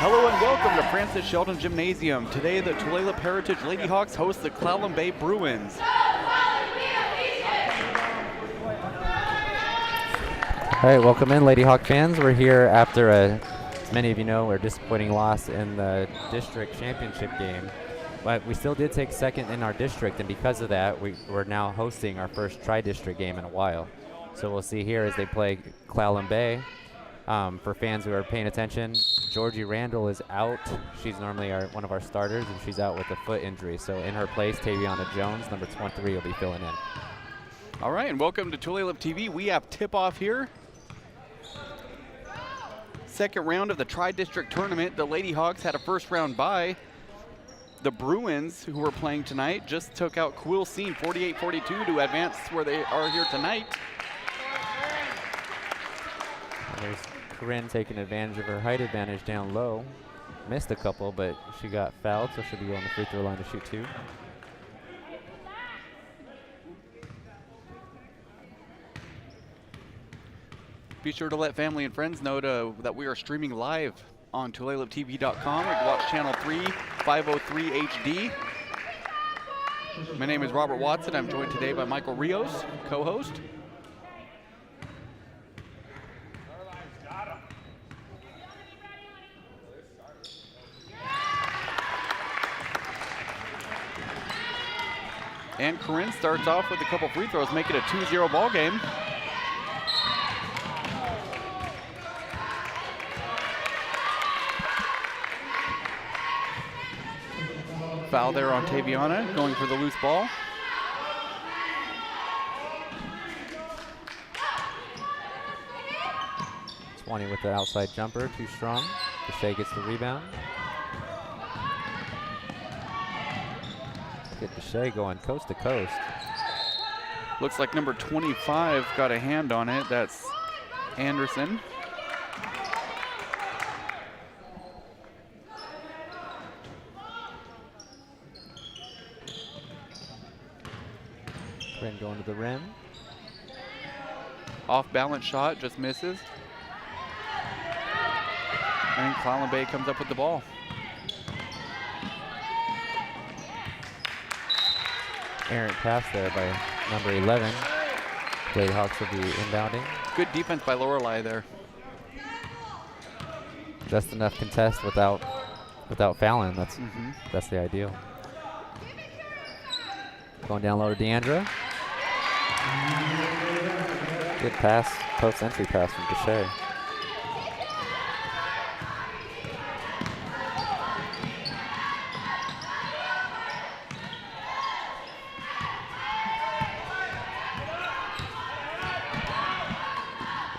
Hello and welcome to Francis Sheldon Gymnasium. Today the Tulalip Heritage Ladyhawks host the Clallam Bay Bruins. All right, welcome in, Ladyhawk fans. We're here after, as many of you know, a disappointing loss in the district championship game. But we still did take second in our district, and because of that, we're now hosting our first tri-district game in a while. So we'll see here as they play Clallam Bay. For fans who are paying attention, Georgie Randall is out. She's normally one of our starters, and she's out with a foot injury. So in her place, Taviana Jones, number 23, will be filling in. All right, and welcome to Tulalip TV. We have tip-off here. Second round of the Tri-District Tournament. The Ladyhawks had a first round bye. The Bruins, who were playing tonight, just took out Quilcene 48-42 to advance where they are here tonight. And there's Corinne taking advantage of her height advantage down low. Missed a couple, but she got fouled, so she'll be on the free throw line to shoot two. Be sure to let family and friends know that we are streaming live on tulaliptv.com. You can watch channel 503 HD. My name is Robert Watson. I'm joined today by Michael Rios, co-host. And Corinne starts off with a couple free throws, making it a 2-0 ball game. Foul there on Taviana, going for the loose ball. Twenty with the outside jumper, too strong. Deshay gets the rebound. Get Deshay going coast to coast. Looks like number 25 got a hand on it. That's Anderson. Corinne going to the rim. Off balance shot, just misses. And Clallam Bay comes up with the ball. Errant pass there by number 11. Ladyhawks will be inbounding. Good defense by Lorelei there. Just enough contest without fouling. That's the ideal. Going down low to Deandra. Good pass, post entry pass from Deshay.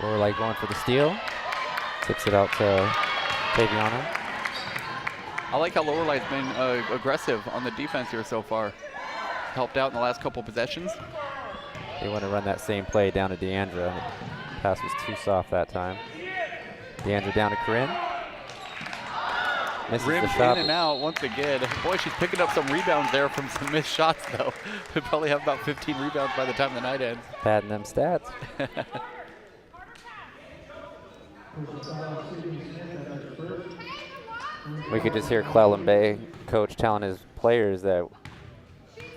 Lorelei going for the steal. Tips it out to Taviana. I like how Lorelai's been aggressive on the defense here so far. Helped out in the last couple possessions. They want to run that same play down to Deandra. The pass was too soft that time. Deandra down to Corinne. Misses Rims the shot. in and out once again. Boy, she's picking up some rebounds there from some missed shots, though. We'll probably have about 15 rebounds by the time the night ends. Padding them stats. We could just hear Clallam Bay coach telling his players that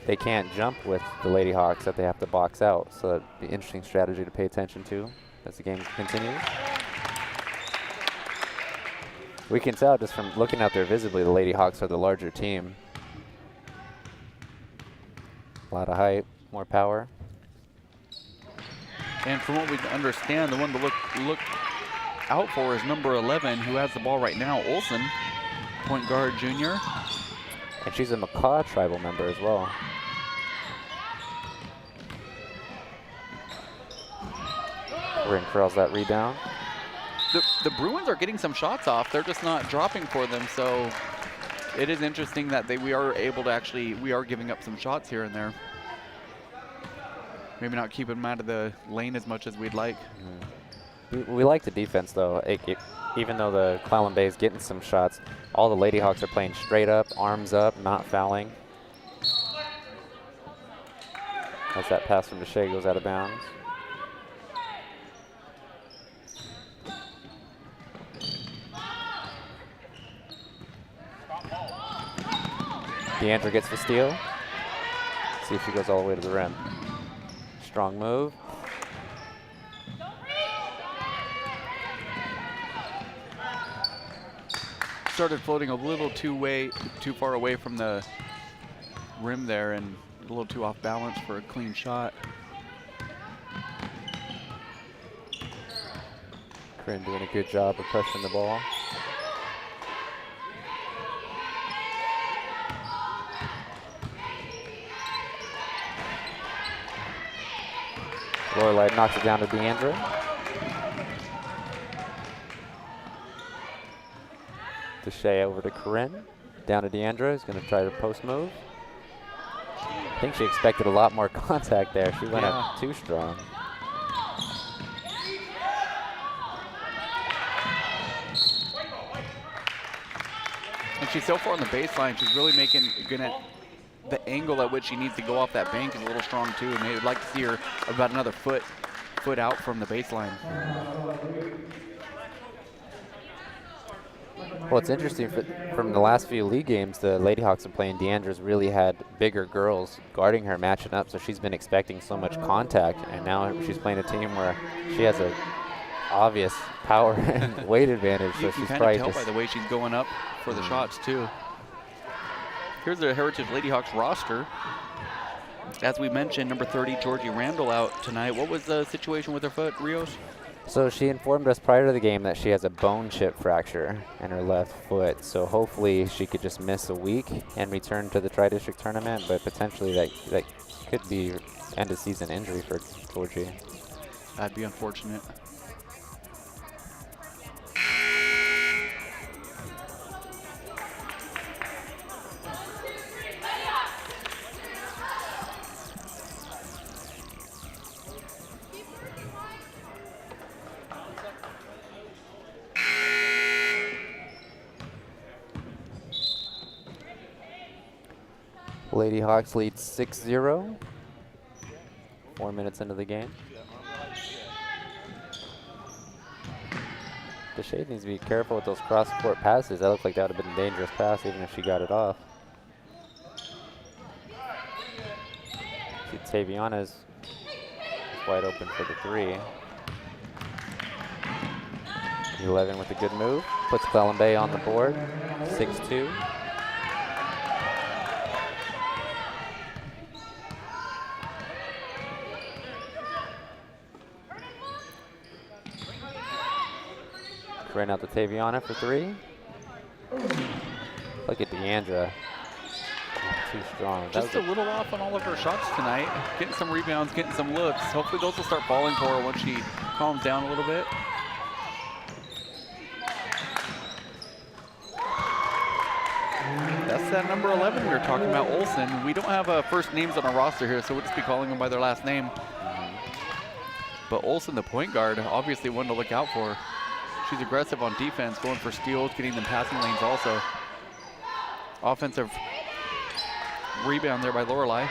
they can't jump with the Ladyhawks, that they have to box out. So that'd be an interesting strategy to pay attention to as the game continues. We can tell just from looking out there visibly, the Ladyhawks are the larger team. A lot of height, more power. And from what we understand, the one to look out for is number 11, who has the ball right now, Olsen, point guard junior. And she's a Macaw tribal member as well. Corinne curls that rebound. The Bruins are getting some shots off. They're just not dropping for them, so it is interesting that we are giving up some shots here and there. Maybe not keeping them out of the lane as much as we'd like. We like the defense, though. Even though the Clallam Bay is getting some shots, all the Ladyhawks are playing straight up, arms up, not fouling. As that pass from Deshay goes out of bounds. Deandra gets the steal. See if she goes all the way to the rim. Strong move. Started floating a little too far away from the rim there and a little too off balance for a clean shot. Corinne doing a good job of pushing the ball. Lorelai knocks it down to Deandra. Deshay over to Corinne. Down to Deandra, who's going to try to post move. I think she expected a lot more contact there. She went up too strong. And she's so far on the baseline, she's really the angle at which she needs to go off that bank is a little strong too. And they'd like to see her about another foot out from the baseline. Well, it's interesting from the last few league games, the Lady Hawks have playing. Deandra's really had bigger girls guarding her, matching up, so she's been expecting so much contact, and now she's playing a team where she has a obvious power and weight advantage. So she's probably tell by the way she's going up for the shots too. Here's the Heritage Lady Hawks roster. As we mentioned, number 30, Georgie Randall out tonight. What was the situation with her foot, Rios? So she informed us prior to the game that she has a bone chip fracture in her left foot. So hopefully she could just miss a week and return to the Tri-District tournament, but potentially that could be end-of-season injury for Georgie. That'd be unfortunate. Lady Hawks lead 6-0. 4 minutes into the game. Deshay needs to be careful with those cross-court passes. That looked like that would have been a dangerous pass even if she got it off. See, Taviana's wide open for the three. 11 with a good move. Puts Clallam Bay on the board. 6-2. Right out to Taviana for three. Look at Deandra. Too strong. Just a little off on all of her shots tonight. Getting some rebounds, getting some looks. Hopefully those will start falling for her once she calms down a little bit. That's that number 11 we were talking about, Olsen. We don't have first names on our roster here, so we'll just be calling them by their last name. But Olsen, the point guard, obviously one to look out for. She's aggressive on defense, going for steals, getting them passing lanes also. Offensive rebound there by Lorelai.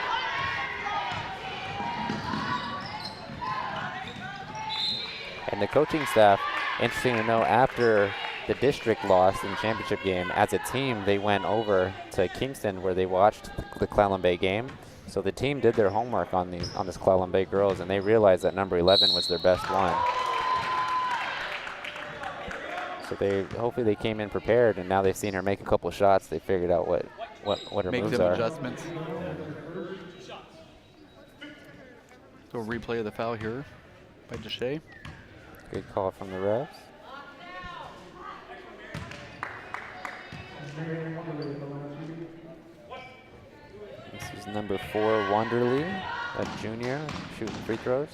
And the coaching staff, interesting to know, after the district loss in the championship game, as a team, they went over to Kingston where they watched the Clallam Bay game. So the team did their homework on this Clallam Bay girls, and they realized that number 11 was their best one. So hopefully they came in prepared, and now they've seen her make a couple shots. They figured out what her Make moves them are. Adjustments. So a replay of the foul here by Deshay. Good call from the refs. This is number 4, Wanderly, a junior, shooting free throws.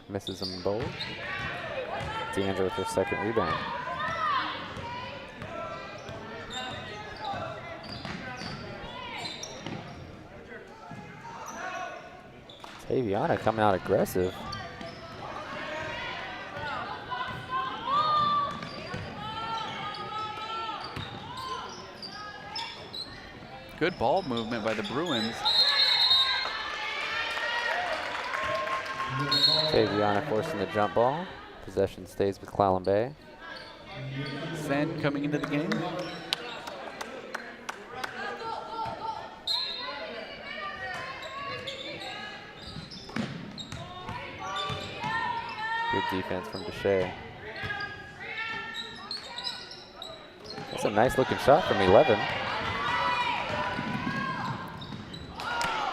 Misses them both. Deandra with her second rebound. Taviana coming out aggressive. Good ball movement by the Bruins. Taviana forcing the jump ball. Possession stays with Clallam Bay. Sen coming into the game. Good defense from Deshay. That's a nice looking shot from 11.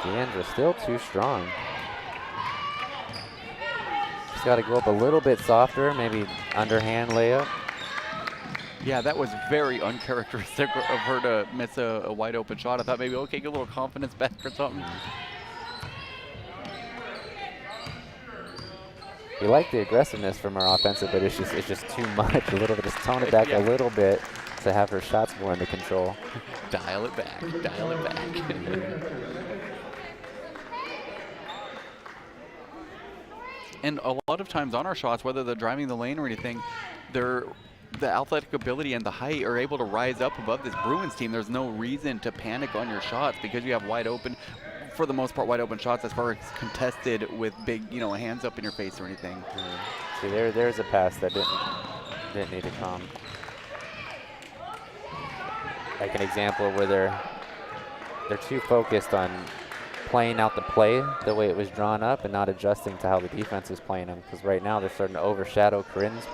Deandra still too strong. She's got to go up a little bit softer, maybe underhand layup. Yeah, that was very uncharacteristic of her to miss a wide open shot. I thought maybe, okay, get a little confidence back or something. We like the aggressiveness from our offensive, but it's just too much. A little bit, just tone it back a little bit to have her shots more under control. Dial it back, dial it back. And a lot of times on our shots, whether they're driving the lane or anything, the athletic ability and the height are able to rise up above this Bruins team. There's no reason to panic on your shots because you have wide open, for the most part, wide open shots as far as contested with big, hands up in your face or anything. See, there's a pass that didn't need to come. Like an example where they're too focused on playing out the play the way it was drawn up and not adjusting to how the defense is playing them, because right now they're starting to overshadow Corinne's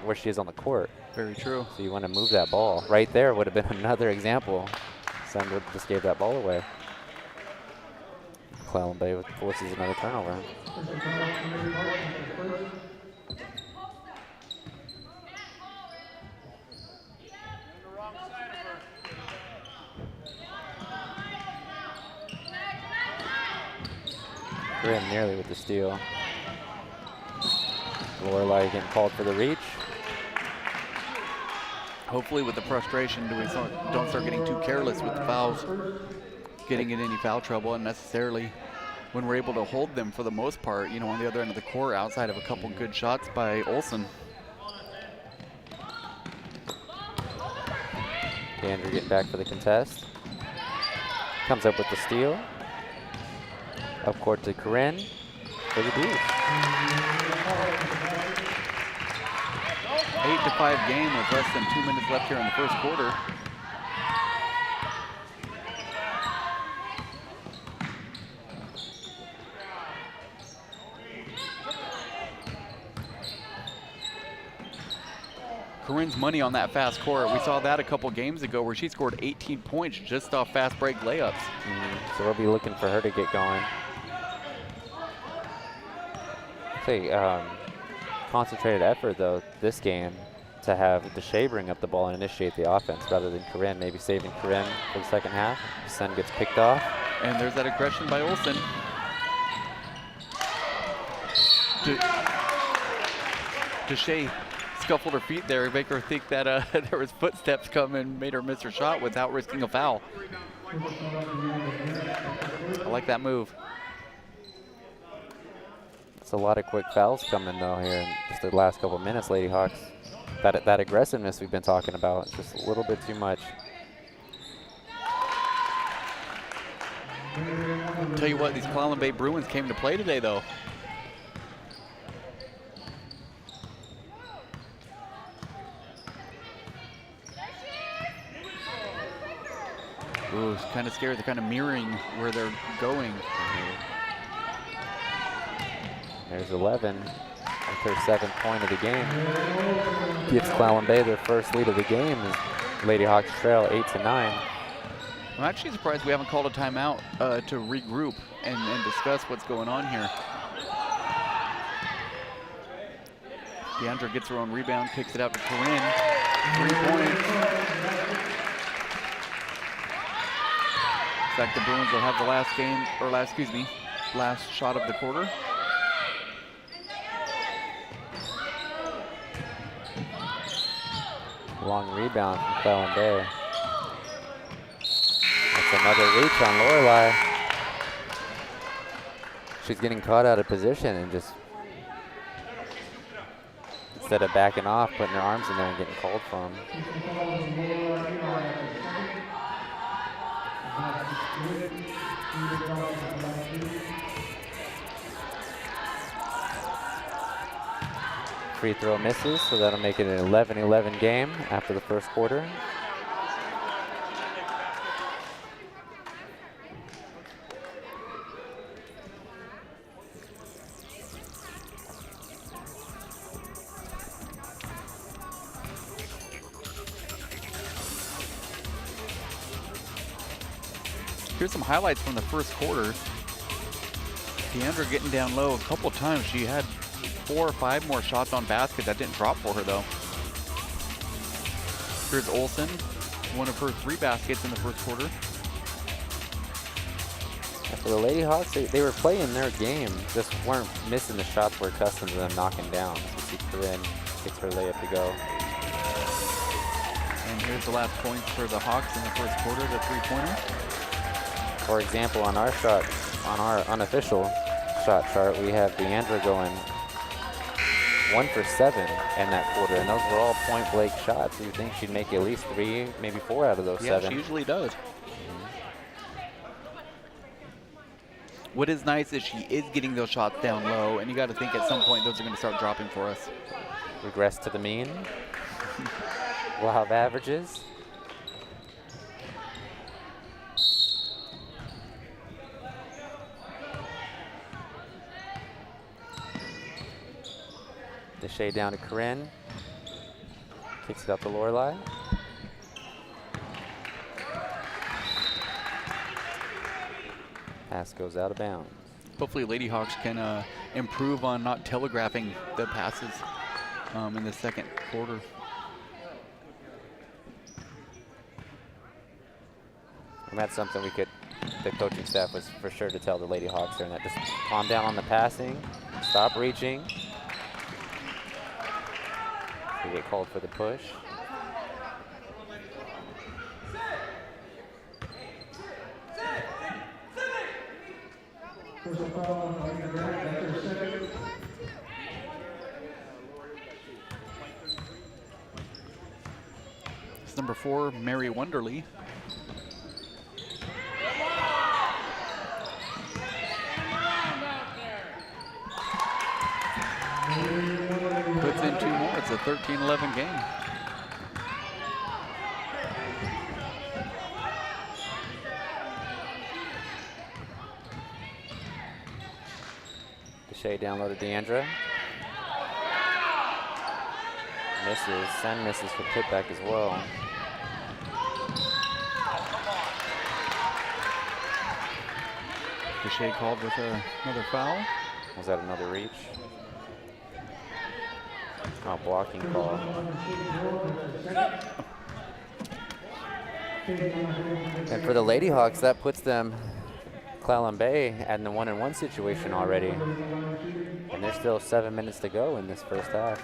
where she is on the court. Very true. So you want to move that ball. Right there would have been another example. Sender just gave that ball away. Clallam Bay forces another turnover. Corinne nearly with the steal. Lorelei getting called for the reach. Hopefully with the frustration, don't start getting too careless with the fouls, getting in any foul trouble unnecessarily. When we're able to hold them for the most part, on the other end of the court, outside of a couple good shots by Olsen. Andrew getting back for the contest. Comes up with the steal. Up court to Corinne for the deuce. 8-5 game with less than 2 minutes left here in the first quarter. Corinne's money on that fast court. We saw that a couple games ago where she scored 18 points just off fast break layups. So we'll be looking for her to get going. Concentrated effort though this game to have Deshay bring up the ball and initiate the offense rather than Corinne, maybe saving Corinne for the second half. Sun gets picked off. And there's that aggression by Olsen. Deshay scuffled her feet there, make her think that there was footsteps coming, made her miss her shot without risking a foul. I like that move. It's a lot of quick fouls coming though here in just the last couple minutes, Lady Hawks. That aggressiveness we've been talking about, just a little bit too much. Tell you what, these Clallam Bay Bruins came to play today though. Ooh, it's kind of scary. They're kind of mirroring where they're going. There's 11, with her 7th point of the game. Gives Clallam Bay their first lead of the game as Lady Hawks trail 8-9. I'm actually surprised we haven't called a timeout to regroup and discuss what's going on here. Deandra gets her own rebound, kicks it out to Corinne. 3 points. In fact, the Bruins will have the last shot of the quarter. Long rebound from Clallam Bay. That's another reach on Lorelei. She's getting caught out of position and just, instead of backing off, putting her arms in there and getting called for them. Free throw misses, so that'll make it an 11-11 game after the first quarter. Here's some highlights from the first quarter. Deandra getting down low a couple times. She had 4 or 5 more shots on basket. That didn't drop for her though. Here's Olsen, one of her 3 baskets in the first quarter. For the Lady Hawks, they were playing their game, just weren't missing the shots we're accustomed to them knocking down. So you see Corinne gets her layup to go. And here's the last points for the Hawks in the first quarter, the 3-pointer. For example, on our shot, on our unofficial shot chart, we have Deandra going 1 for 7 in that quarter, and those were all point-blank shots. You think she'd make at least 3, maybe 4 out of those 7. Yeah, she usually does. What is nice is she is getting those shots down low, and you got to think at some point those are going to start dropping for us. Regress to the mean. Law of averages. The shade down to Corinne. Kicks it up to Lorelei. Pass goes out of bounds. Hopefully Lady Hawks can improve on not telegraphing the passes in the second quarter. And that's something the coaching staff was for sure to tell the Lady Hawks during that. Just calm down on the passing, stop reaching. We get called for the push. It's number 4, Mary Wonderly. Puts in 2 more. It's a 13-11 game. Shea down low to Deandra. Misses. Sen misses for putback as well. Deshae called with another foul. Was that another reach? Oh, blocking call. And for the Lady Hawks, that puts them Clallam Bay in the 1-on-1 situation already. And there's still 7 minutes to go in this first half.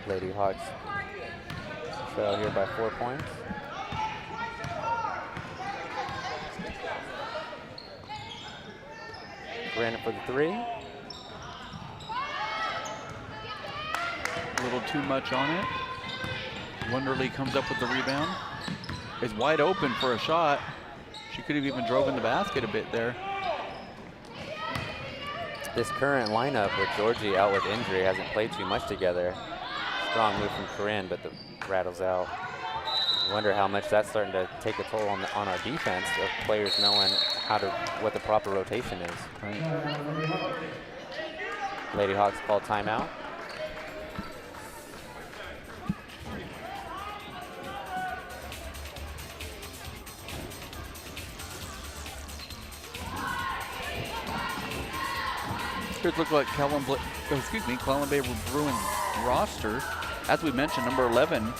Lady Hawks trail here by 4 points. Brandon for the 3. A little too much on it. Wonderly comes up with the rebound. Is wide open for a shot. She could have even drove in the basket a bit there. This current lineup with Georgie out with injury hasn't played too much together. Strong move from Corinne, but the rattles out. I wonder how much that's starting to take a toll on our defense of players knowing what the proper rotation is. Right. Lady Hawks call timeout. Here's look like Clallam Bay Bruins roster. As we mentioned, number 11,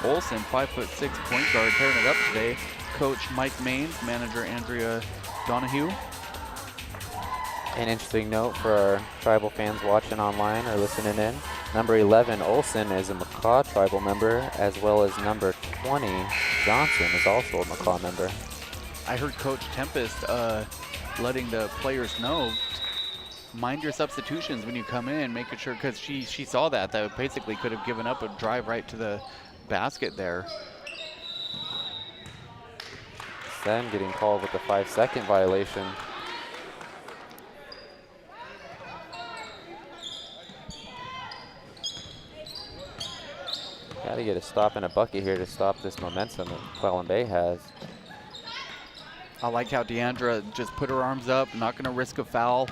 Olsen, 5'6" point guard, tearing it up today. Coach Mike Maines, manager Andrea Donahue. An interesting note for our tribal fans watching online or listening in. Number 11, Olsen, is a McCaw tribal member, as well as number 20, Johnson, is also a McCaw member. I heard Coach Tempest letting the players know, mind your substitutions when you come in, making sure, because she saw that basically could have given up a drive right to the basket there. Sen getting called with the 5-second violation. to get a stop and a bucket here to stop this momentum that Clallam Bay has. I like how Deandra just put her arms up, not going to risk a foul.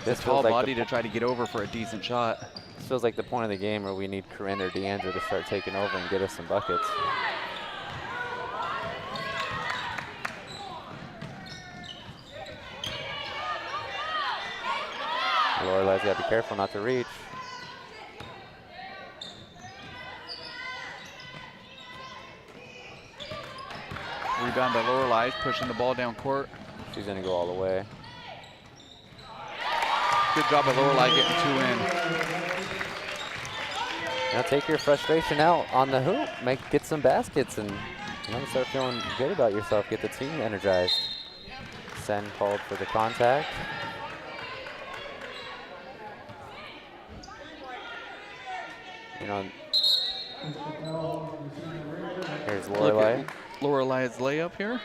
This tall body to try to get over for a decent shot. This feels like the point of the game where we need Corinne or Deandra to start taking over and get us some buckets. Lorelai's got to be careful not to reach. Rebound by Lorelai, pushing the ball down court. She's going to go all the way. Good job by Lorelai getting 2 in. Now take your frustration out on the hoop. Get some baskets and start feeling good about yourself. Get the team energized. Sen called for the contact. Here's Lorelai. Lorelai's layup here.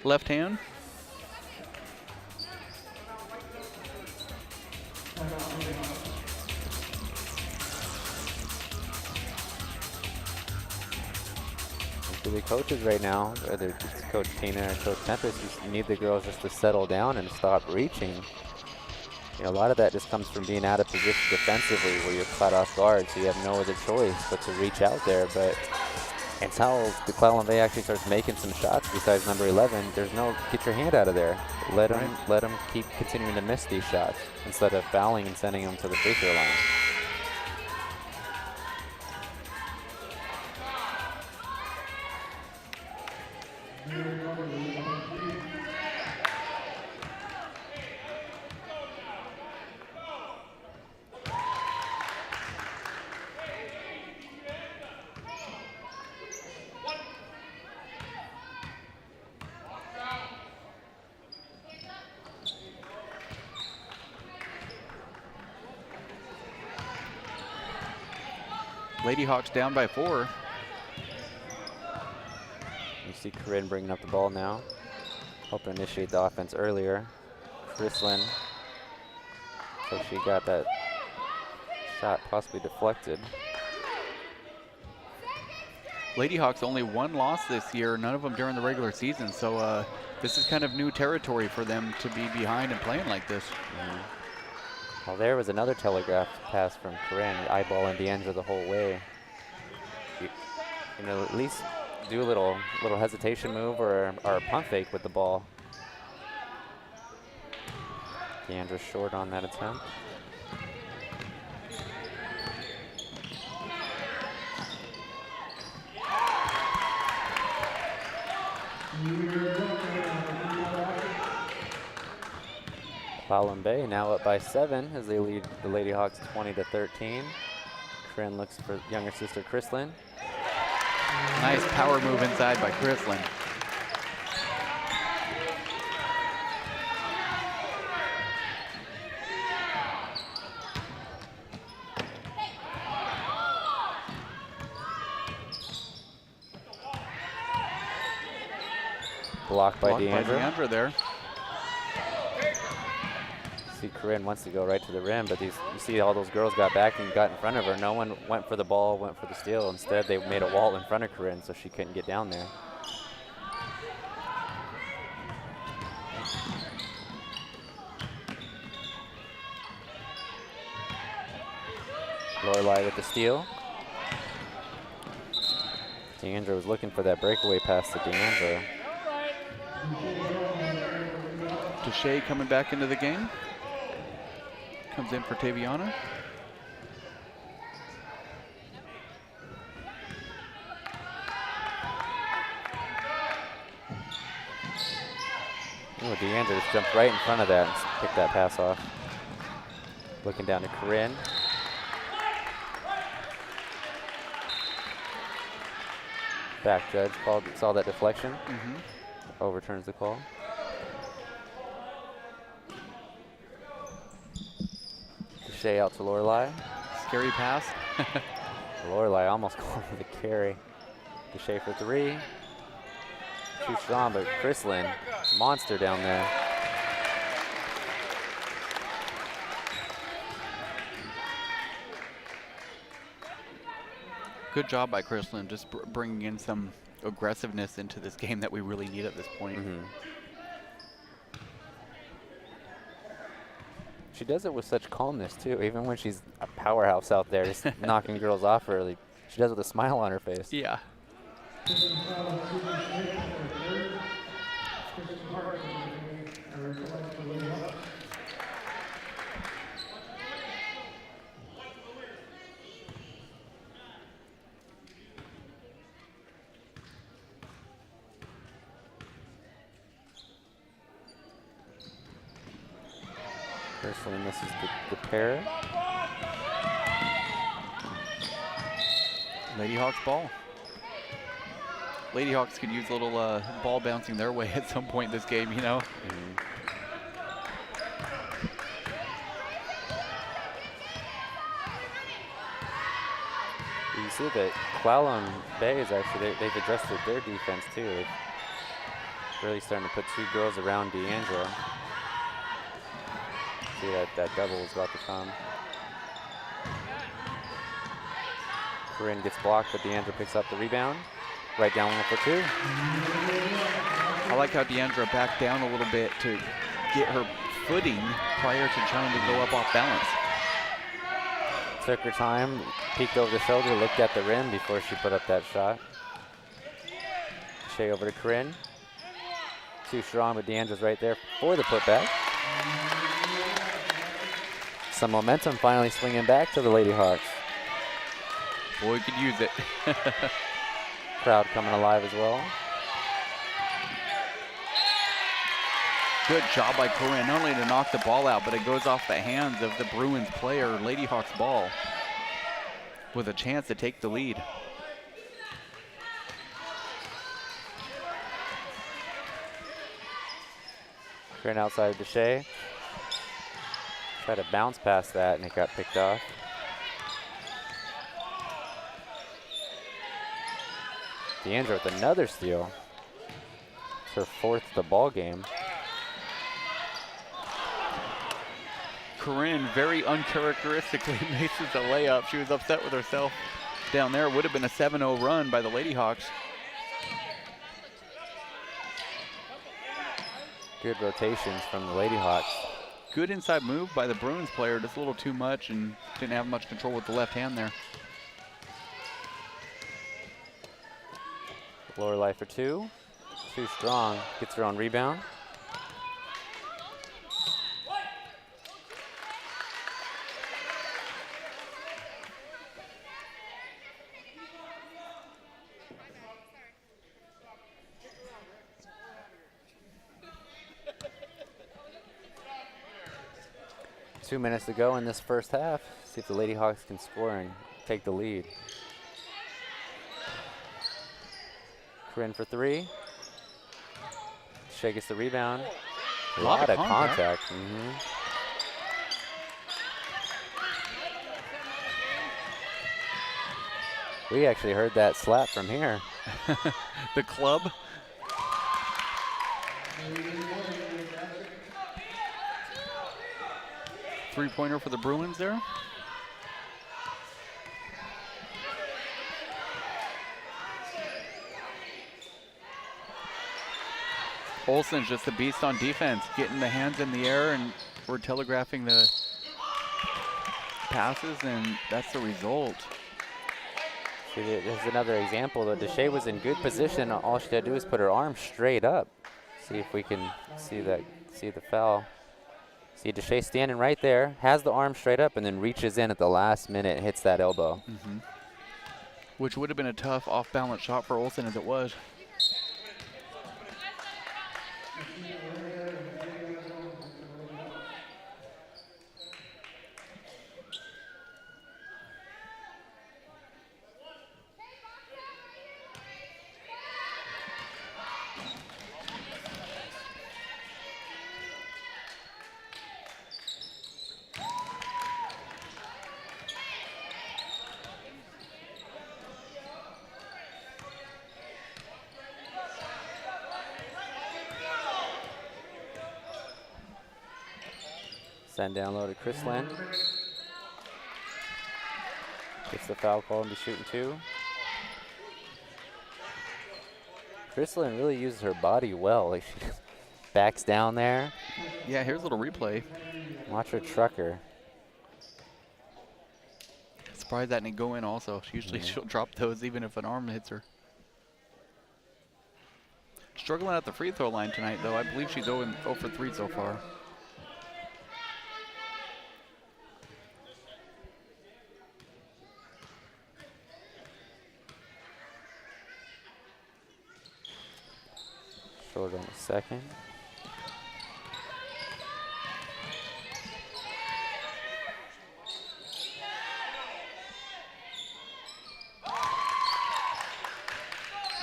Left hand. To the coaches right now, whether it's Coach Tina or Coach Tempest, you need the girls just to settle down and stop reaching. A lot of that just comes from being out of position defensively where you're caught off guard, so you have no other choice but to reach out there. But until the Clallam Bay actually starts making some shots besides number 11, there's no get your hand out of there. Let them keep continuing to miss these shots instead of fouling and sending them to the free throw line. Lady Hawks down by 4. You see Corinne bringing up the ball now. Hope to initiate the offense earlier. Chrislyn, so she got that shot possibly deflected. Lady Hawks only 1 loss this year, none of them during the regular season. So this is kind of new territory for them to be behind and playing like this. Well, there was another telegraph pass from Corinne, eyeballing Deandra the whole way. At least do a little hesitation move or a pump fake with the ball. Deandra short on that attempt. Clallam Bay now up by 7 as they lead the Lady Hawks 20-13. Corinne looks for younger sister Chrislyn. Nice power move inside by Chrislyn. Blocked by Deandra there. See Corinne wants to go right to the rim, but you see all those girls got back and got in front of her. No one went for the ball, went for the steal. Instead, they made a wall in front of Corinne, so she couldn't get down there. Lorelai with the steal. Deandra was looking for that breakaway pass to Deandra. Deshay coming back into the game. Comes in for Taviana. Oh, Deandra just jumped right in front of that and picked that pass off. Looking down to Corinne. Back judge saw that deflection. Overturns the call. Deshay out to Lorelai. Scary pass. Lorelai almost called for the carry. Deshay for 3. Shoots on, but Chrislyn, monster down there. Good job by Clallam, just bringing in some aggressiveness into this game that we really need at this point. She does it with such calmness too, even when she's a powerhouse out there, just knocking girls off early. She does it with a smile on her face. Yeah. Personally, misses the pair. Lady Hawks ball. Lady Hawks could use a little ball bouncing their way at some point in this game, you know. You see that Clallam Bay is actually, they've adjusted their defense too. They're really starting to put two girls around D'Angelo. See that double is about to come. Corinne gets blocked, but D'Angelo picks up the rebound. Right down 1 for 2. I like how D'Angelo backed down a little bit to get her footing prior to trying to go up off balance. Took her time, peeked over the shoulder, looked at the rim before she put up that shot. Shea over to Corinne. Too strong, but D'Angelo's right there for the putback. Some momentum finally swinging back to the Lady Hawks. Boy, could use it. Crowd coming alive as well. Good job by Corinne, not only to knock the ball out, but it goes off the hands of the Bruins player, Lady Hawks ball, with a chance to take the lead. Corinne outside to Shea. Tried to bounce past that and it got picked off. D'Angelo with another steal. It's her 4th of the ball game. Corinne very uncharacteristically misses the layup. She was upset with herself down there. It would have been a 7-0 run by the Lady Hawks. Good rotations from the Lady Hawks. Good inside move by the Bruins player, just a little too much and didn't have much control with the left hand there. Lorelei for 2. Too strong. Gets her own rebound. Two minutes to go in this first half. See if the Lady Hawks can score and take the lead. Corinne for 3. Shea gets the rebound. A lot of contact. We actually heard that slap from here. The club. Three-pointer for the Bruins there. Olsen's just a beast on defense, getting the hands in the air, and we're telegraphing the passes, and that's the result. See, there's another example that Deshae was in good position. All she had to do is put her arm straight up. See if we can see the foul. See Deshae standing right there, has the arm straight up, and then reaches in at the last minute and hits that elbow. Which would have been a tough off-balance shot for Olsen as it was. Send down low to Clallam. Gets the foul call and be shooting 2. Chrislyn really uses her body well. Like she just backs down there. Yeah, here's a little replay. Watch her truck her. Surprised that didn't go in also. Usually she'll drop those even if an arm hits her. Struggling at the free throw line tonight, though. I believe she's 0 for 3 so far. Short on the second.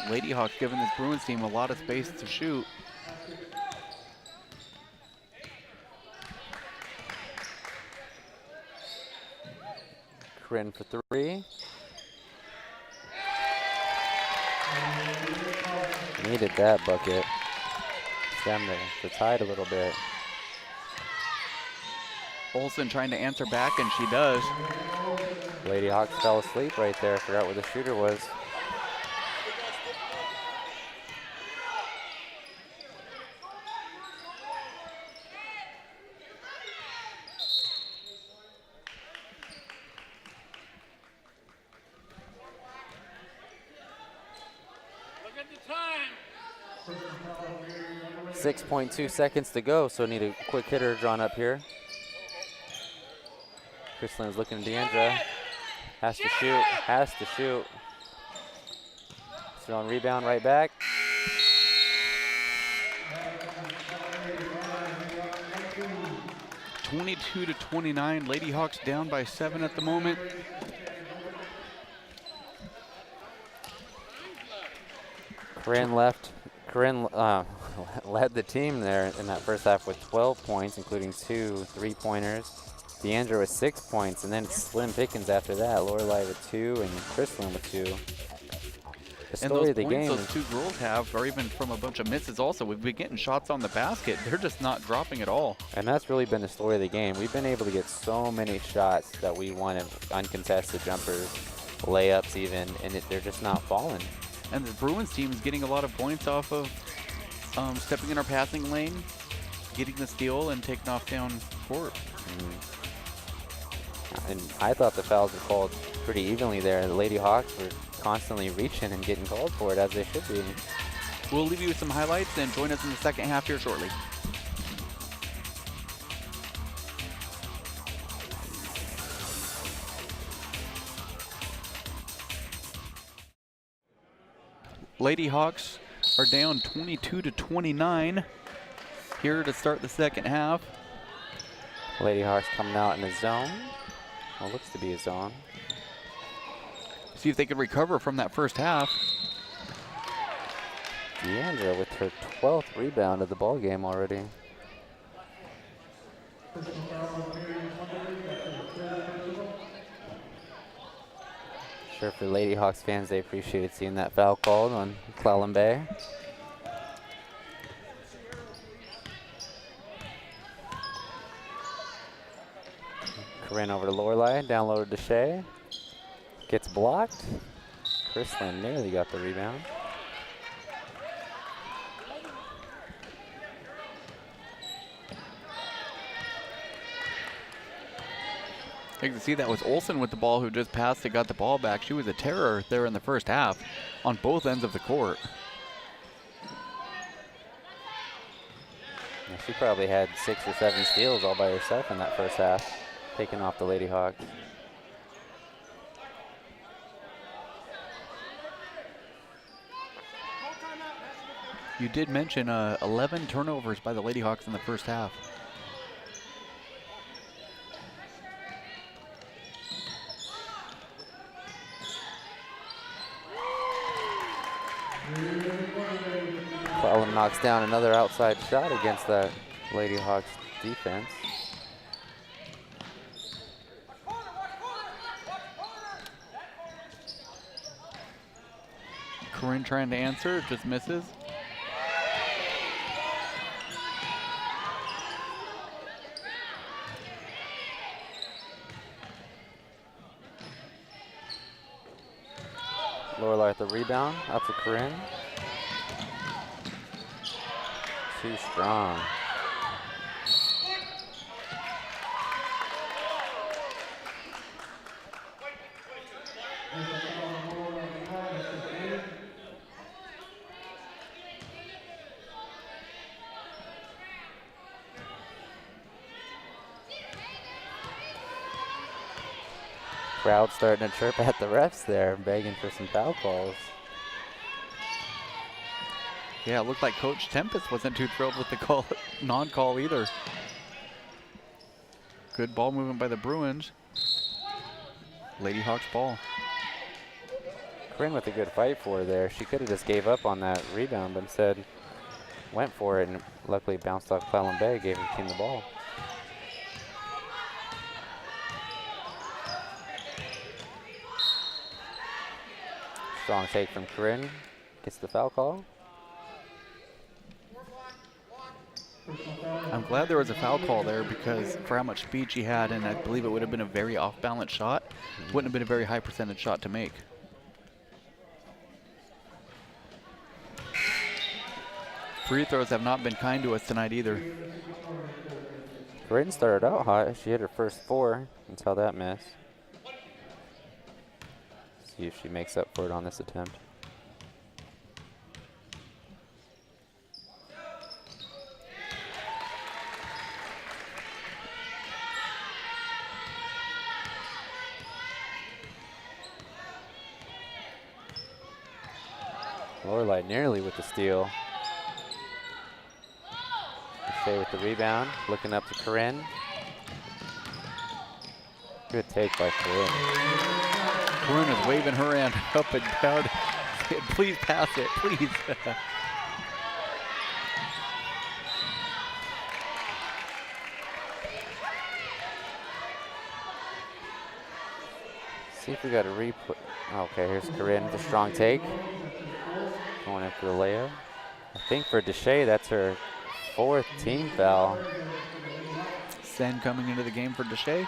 Lady Hawks giving this Bruins team a lot of space to shoot. Corinne for 3. Needed that bucket. Stem to tide a little bit. Olsen trying to answer back, and she does. Lady Hawks fell asleep right there. Forgot where the shooter was. Look at the time. 6.2 seconds to go, so need a quick hitter drawn up here. Chrislyn's looking at Deandra. Has to shoot, has to shoot. So on rebound right back. (22-29). Lady Hawks down by 7 at the moment. Corinne led the team there in that first half with 12 points, including 2 3-pointers. Deandra with 6 points, and then slim pickings after that. Lorelai with 2 and Chrislyn with 2. The story of the game. Those two girls have, or even from a bunch of misses also, we've been getting shots on the basket. They're just not dropping at all. And that's really been the story of the game. We've been able to get so many shots that we wanted, uncontested jumpers, layups even, and they're just not falling. And the Bruins team is getting a lot of points off of stepping in our passing lane, getting the steal, and taking off down court. And I thought the fouls were called pretty evenly there. The Lady Hawks were constantly reaching and getting called for it, as they should be. We'll leave you with some highlights and join us in the second half here shortly. Lady Hawks are down 22-29 here to start the second half. Lady Hawks coming out in a zone. Well, looks to be a zone. See if they can recover from that first half. Deandra with her 12th rebound of the ball game already. Sure, for Lady Hawks fans, they appreciated seeing that foul called on Clallam Bay. Corinne over to Lorelai, down low to Shea. Gets blocked. Chrislyn nearly got the rebound. You can see that was Olsen with the ball, who just passed it, got the ball back. She was a terror there in the first half on both ends of the court. Yeah, she probably had 6 or 7 steals all by herself in that first half, taking off the Lady Hawks. You did mention 11 turnovers by the Lady Hawks in the first half. Clallam knocks down another outside shot against that Lady Hawks defense. Corinne trying to answer, just misses. Lorelai at the rebound, up to Corinne. too strong. Crowd starting to chirp at the refs there, begging for some foul calls. Yeah, it looked like Coach Tempest wasn't too thrilled with the call, non-call either. Good ball movement by the Bruins. Lady Hawks ball. Corinne with a good fight for her there. She could have just gave up on that rebound, but instead went for it and luckily bounced off Clallam Bay, gave her team the ball. Strong take from Corinne. Gets the foul call. I'm glad there was a foul call there because for how much speed she had, and I believe it would have been a very off-balance shot, wouldn't have been a very high percentage shot to make. Free throws have not been kind to us tonight either. Corinne started out hot. She hit her first 4 until that miss. See if she makes up for it on this attempt. Lorelei nearly with the steal. Shea with the rebound, looking up to Corinne. Good take by Corinne. Corinne is waving her hand up and down. Please pass it, please. See if we got a replay. Okay, here's Corinne with a strong take. Going in for the layup. I think for Deshay, that's her 4th team foul. Sen coming into the game for Deshay.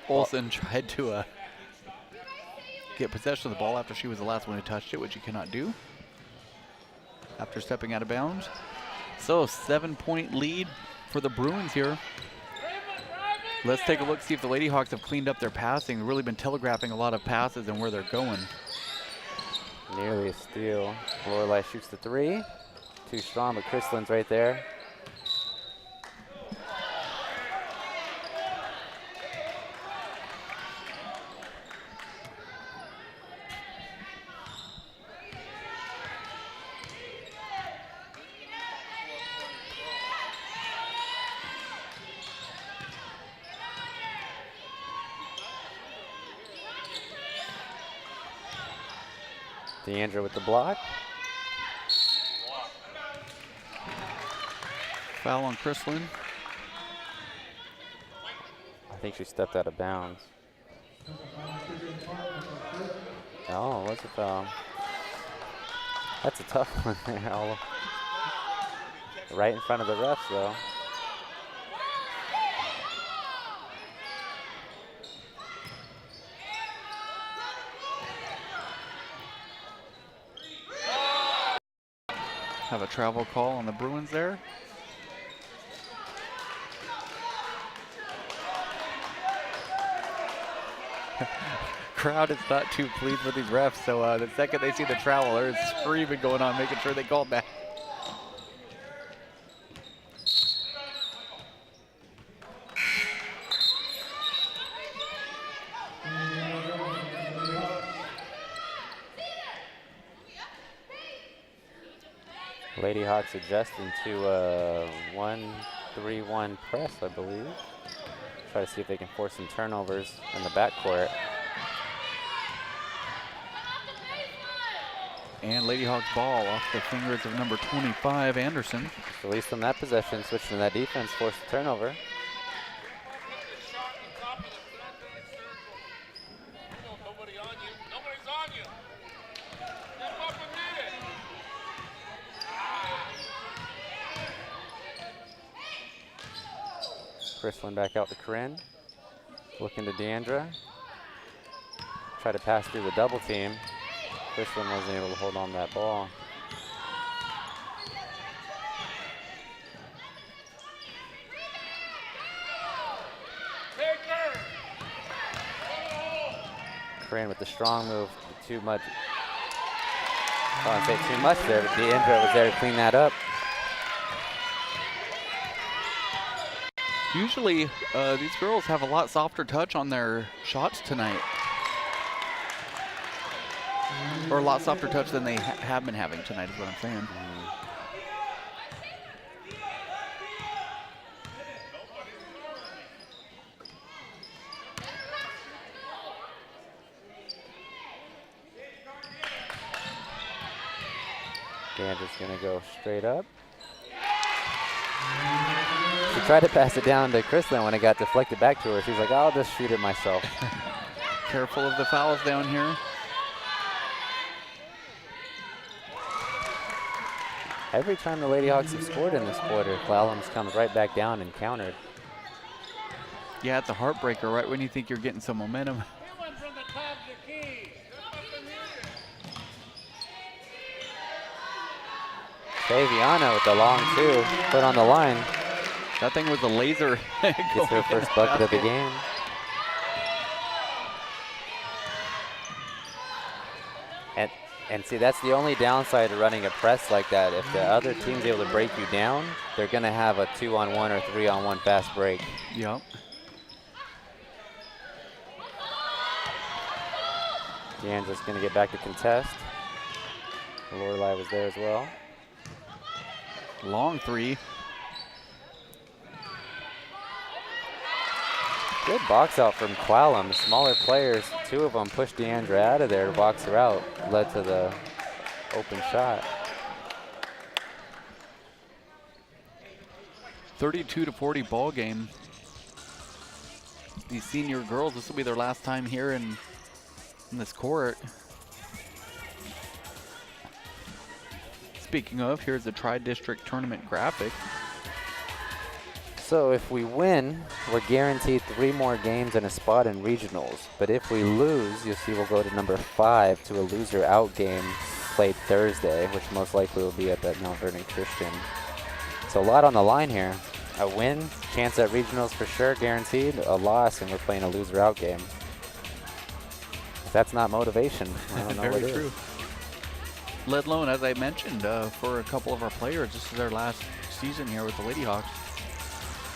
Olsen tried to get possession of the ball after she was the last one who touched it, which you cannot do after stepping out of bounds. So 7-point lead for the Bruins here. Let's take a look, see if the Lady Hawks have cleaned up their passing. They've really been telegraphing a lot of passes and where they're going. Nearly a steal. Lorelei shoots the 3. Too strong, but Christland's right there. Deandra with the block. Foul on Chrisland. I think she stepped out of bounds. Oh, what's a foul? That's a tough one there. Right in front of the refs, though. Have a travel call on the Bruins there. Crowd is not too pleased with these refs, so the second they see the travel, there's screaming going on, making sure they call it back. Lady Hawks adjusting to a 1-3-1 press, I believe. Try to see if they can force some turnovers in the backcourt. And Lady Hawks ball off the fingers of number 25, Anderson. Released on that possession, switched to that defense, forced the turnover. Nobody on you. Nobody's on you. Step up and get it. Chrislin back out to Corinne. Looking to Deandra. Try to pass through the double team. Chrislin wasn't able to hold on to that ball. Corinne with the strong move. Too much. I don't want to say too much there, but Deandra was there to clean that up. Usually, these girls have a lot softer touch on their shots tonight. Or a lot softer touch than they have been having tonight is what I'm saying. Deandra's gonna go straight up. She tried to pass it down to Chrislin when it got deflected back to her. She's like, I'll just shoot it myself. Careful of the fouls down here. Every time the Lady Hawks have scored in this quarter, Clallam's comes right back down and countered. Yeah, it's a heartbreaker right when you think you're getting some momentum. Everyone from the top of the key. Step up and get it. Faviana with the long two, put on the line. That thing was a laser. Gets her first bucket of the game. And see, that's the only downside of running a press like that. If the other team's able to break you down, they're going to have a 2-on-1 or 3-on-1 fast break. Yep. Deandra's going to get back to contest. Lorelei was there as well. Long three. Good box out from Clallam. The smaller players, two of them pushed Deandra out of there to box her out. Led to the open shot. 32-40 ball game. These senior girls, this will be their last time here in this court. Speaking of, here's the Tri-District Tournament graphic. So if we win, we're guaranteed 3 more games and a spot in regionals. But if we lose, you'll see we'll go to number 5 to a loser out game played Thursday, which most likely will be at that Mount Vernon Christian. So a lot on the line here. A win, chance at regionals for sure, guaranteed. A loss, and we're playing a loser out game. If that's not motivation, I don't know what Very is. true. Let alone, as I mentioned, for a couple of our players, this is their last season here with the Lady Hawks.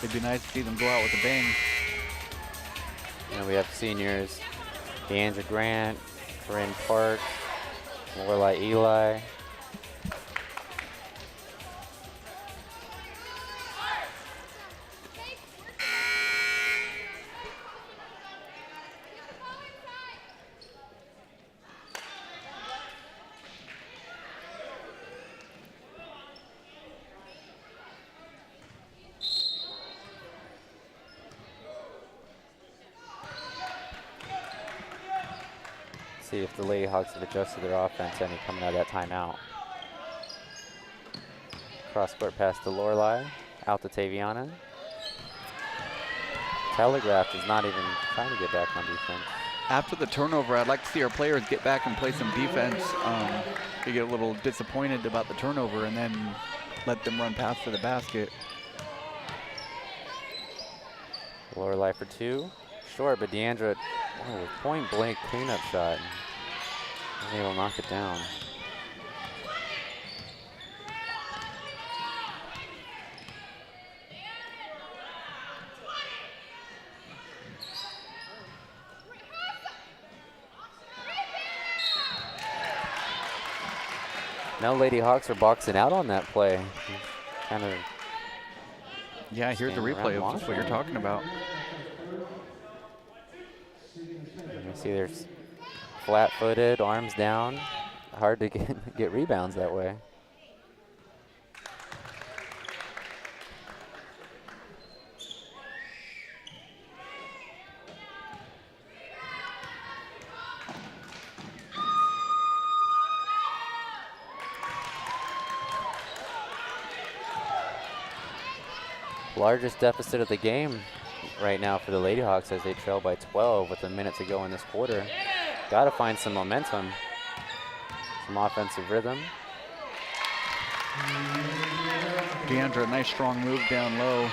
It'd be nice to see them go out with a bang. And we have seniors, Deandra Grant, Corinne Parks, Lorelei Eli. See if the Lady Hawks have adjusted their offense any coming out of that timeout. Cross court pass to Lorelei, out to Taviana. Telegraph is not even trying to get back on defense. After the turnover, I'd like to see our players get back and play some defense. They get a little disappointed about the turnover and then let them run past to the basket. Lorelei for 2. Short, but Deandra, point blank cleanup shot. And able to knock it down. No Lady Hawks are boxing out on that play. Kind of. Yeah, here's the replay of just what you're talking about. You see there's flat-footed, arms down. hard to get rebounds that way. Largest deficit of the game right now for the Lady Hawks as they trail by 12 with a minute to go in this quarter. Got to find some momentum, some offensive rhythm. Deandra, nice strong move down low.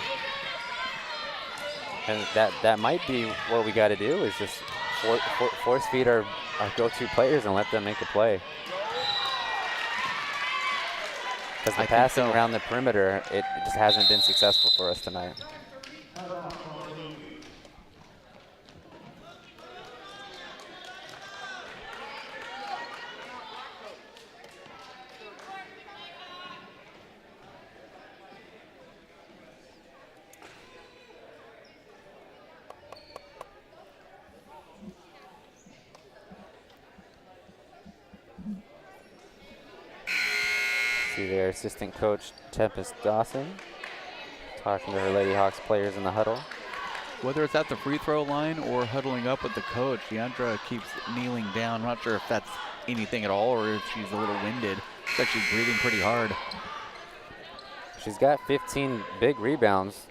And that might be what we got to do, is just force feed our go-to players and let them make a play. Because the passing around the perimeter, it just hasn't been successful for us tonight. See their assistant coach, Tempest Dawson, talking to her Lady Hawks players in the huddle. Whether it's at the free throw line or huddling up with the coach, Deandra keeps kneeling down. I'm not sure if that's anything at all or if she's a little winded. She's actually breathing pretty hard. She's got 15 big rebounds,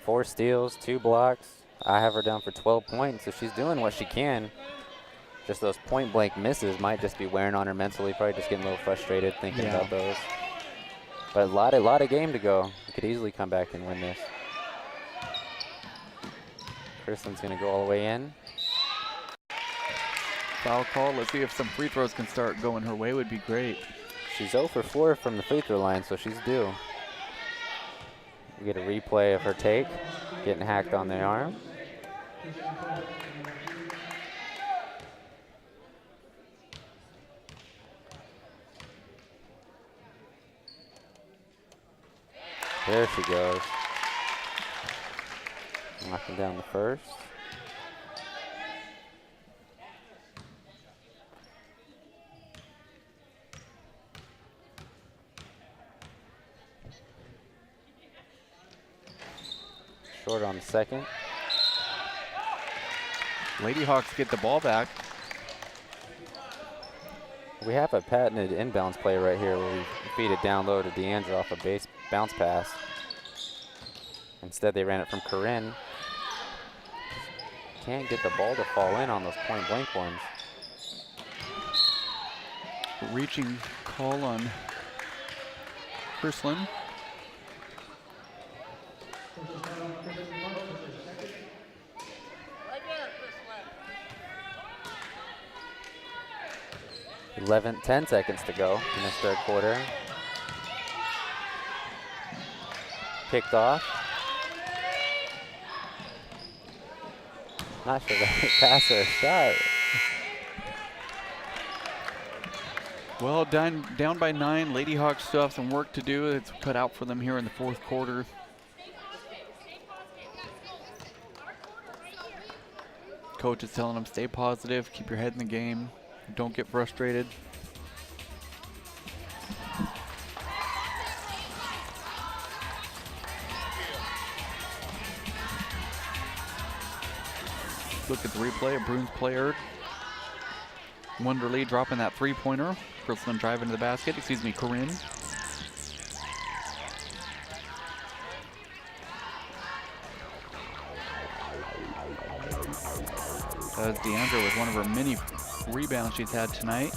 4 steals, 2 blocks. I have her down for 12 points, so she's doing what she can. Just those point blank misses might just be wearing on her mentally, probably just getting a little frustrated thinking about those. But a lot of game to go. We could easily come back and win this. Kristen's gonna go all the way in. Foul call. Let's see if some free throws can start going her way. Would be great. She's 0 for 4 from the free throw line, so she's due. We get a replay of her take, getting hacked on the arm. There she goes. Knocking down the first. Short on the second. Lady Hawks get the ball back. We have a patented inbounds play right here where we feed it down low to Deandra off a base bounce pass. Instead, they ran it from Corinne. Can't get the ball to fall in on those point blank ones. Reaching call on Chrislin. Right there, Chris. 10 seconds to go in this third quarter. Picked off. Not sure that pass or shot. Well, down by 9. Lady Hawks still have some work to do. It's cut out for them here in the fourth quarter. Coach is telling them stay positive, keep your head in the game, don't get frustrated. Look at the replay, a Bruins player. Wonderly dropping that three-pointer. Chrislin driving to the basket, Corinne. That's Deandra with one of her many rebounds she's had tonight.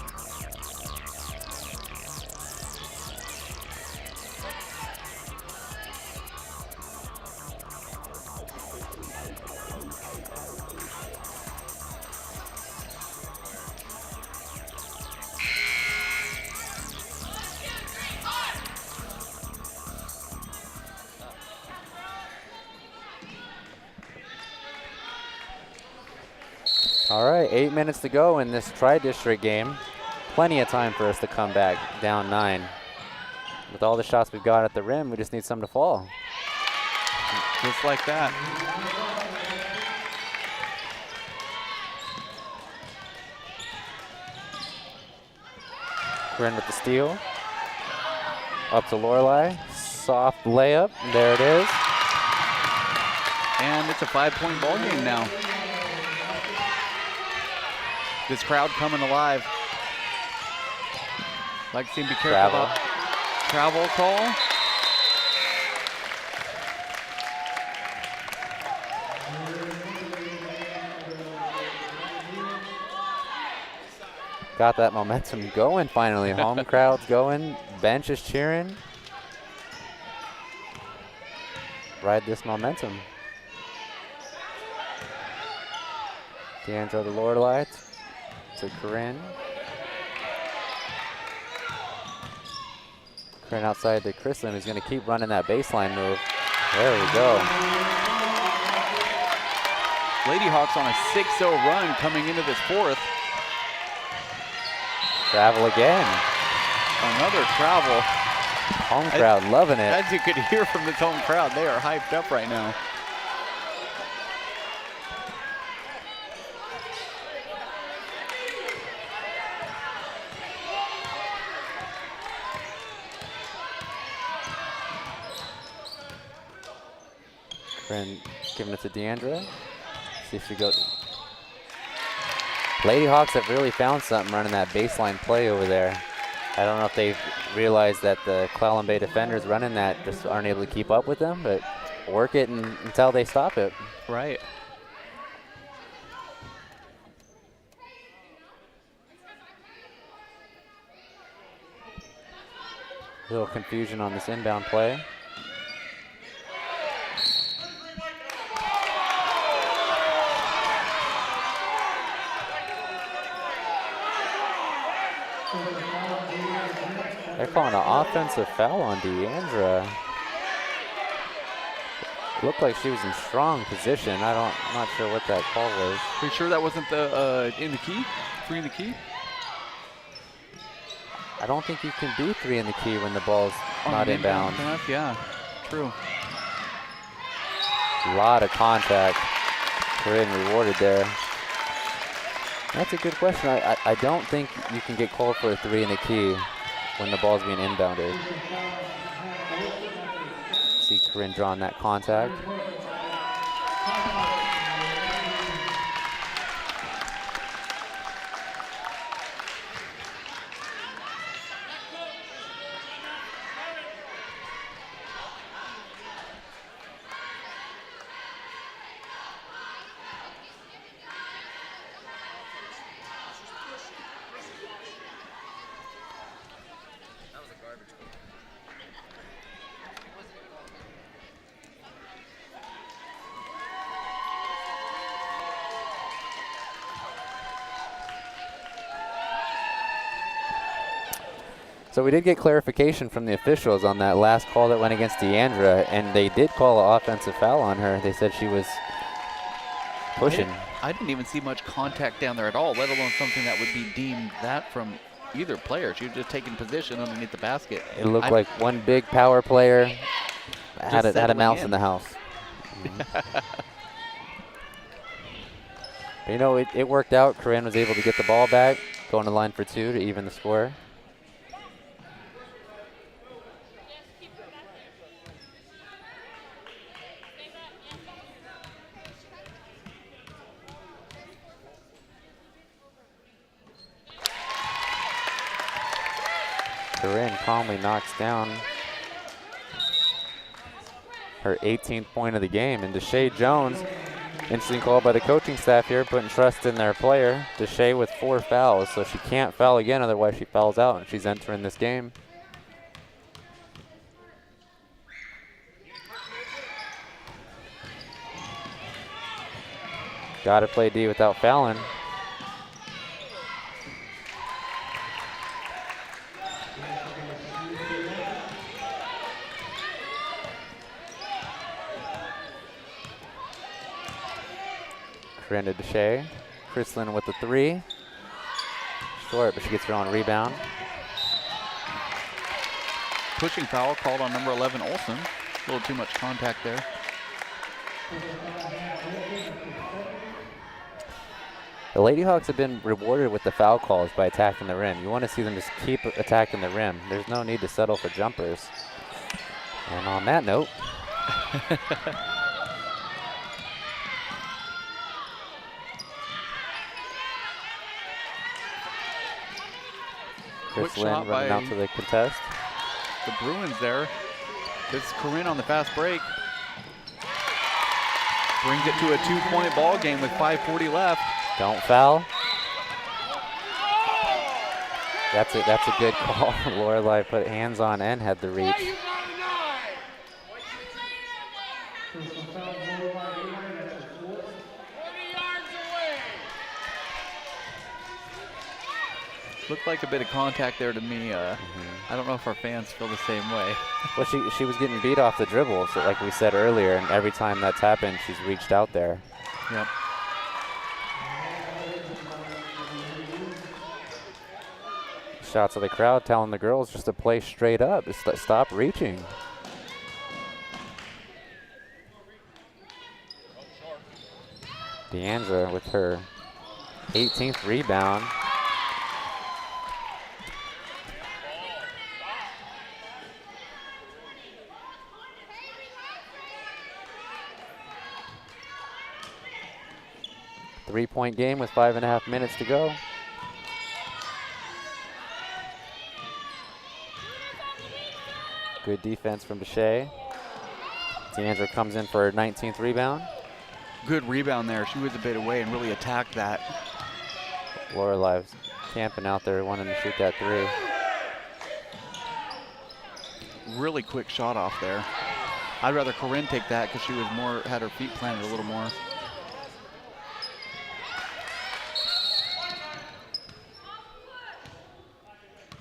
All right, 8 minutes to go in this tri-district game. Plenty of time for us to come back down 9. With all the shots we've got at the rim, we just need some to fall. Just like that. Corinne with the steal. Up to Lorelei. Soft layup. There it is. And it's a 5-point ball game now. This crowd coming alive. Like to be careful about travel call. Got that momentum going finally. Home crowd's going. Bench is cheering. Ride this momentum. Deandra to Lorelei to Corinne. Corinne outside to Chrislin, who's going to keep running that baseline move. There we go. Lady Hawks on a 6-0 run coming into this fourth. Travel again. Another travel. Home crowd loving it. As you could hear from this home crowd, they are hyped up right now. Corinne giving it to Deandra. See if she goes. Lady Hawks have really found something running that baseline play over there. I don't know if they've realized that the Clallam Bay defenders running that just aren't able to keep up with them, but work it until they stop it. Right. A little confusion on this inbound play. They're calling an offensive foul on Deandra. Looked like she was in strong position. I'm not sure what that call was. Pretty sure that wasn't the in the key? 3 in the key? I don't think you can be 3 in the key when the ball's not inbound. Yeah, true. A lot of contact. Corinne rewarded there. That's a good question. I don't think you can get called for a 3 in the key when the ball's being inbounded. See Corinne drawing that contact. So we did get clarification from the officials on that last call that went against Deandra, and they did call an offensive foul on her. They said she was pushing. I didn't even see much contact down there at all, let alone something that would be deemed that from either player. She was just taking position underneath the basket. It looked like one big power player had a mouse in the house. But you know, it worked out. Corinne was able to get the ball back, go on the line for 2 to even the score. Corinne calmly knocks down her 18th point of the game. And Deshae Jones, interesting call by the coaching staff here, putting trust in their player. Deshae with 4 fouls, so she can't foul again, otherwise she fouls out and she's entering this game. Gotta play D without fouling. Corinne to Deshae. Chrislin with the 3. Short, but she gets her own rebound. Pushing foul called on number 11, Olsen. A little too much contact there. The Lady Hawks have been rewarded with the foul calls by attacking the rim. You want to see them just keep attacking the rim. There's no need to settle for jumpers. And on that note, Quick Chris Lynn shot running by out to the contest. the Bruins there. This is Corinne on the fast break. Brings it to a 2-point ball game with 5:40 left. Don't foul. That's a good call. Lorelei put hands on and had the reach. 20 yards away. Looked like a bit of contact there to me. I don't know if our fans feel the same way. Well, she was getting beat off the dribble, so like we said earlier, and every time that's happened, she's reached out there. Yep. Shots of the crowd telling the girls just to play straight up, just stop reaching. Deandra with her 18th rebound. Three-point game with 5.5 minutes to go. Good defense from Bechet. Deandra comes in for her 19th rebound. Good rebound there. She was a bit away and really attacked that. Lorelei's camping out there wanting to shoot that three. Really quick shot off there. I'd rather Corinne take that because she was had her feet planted a little more.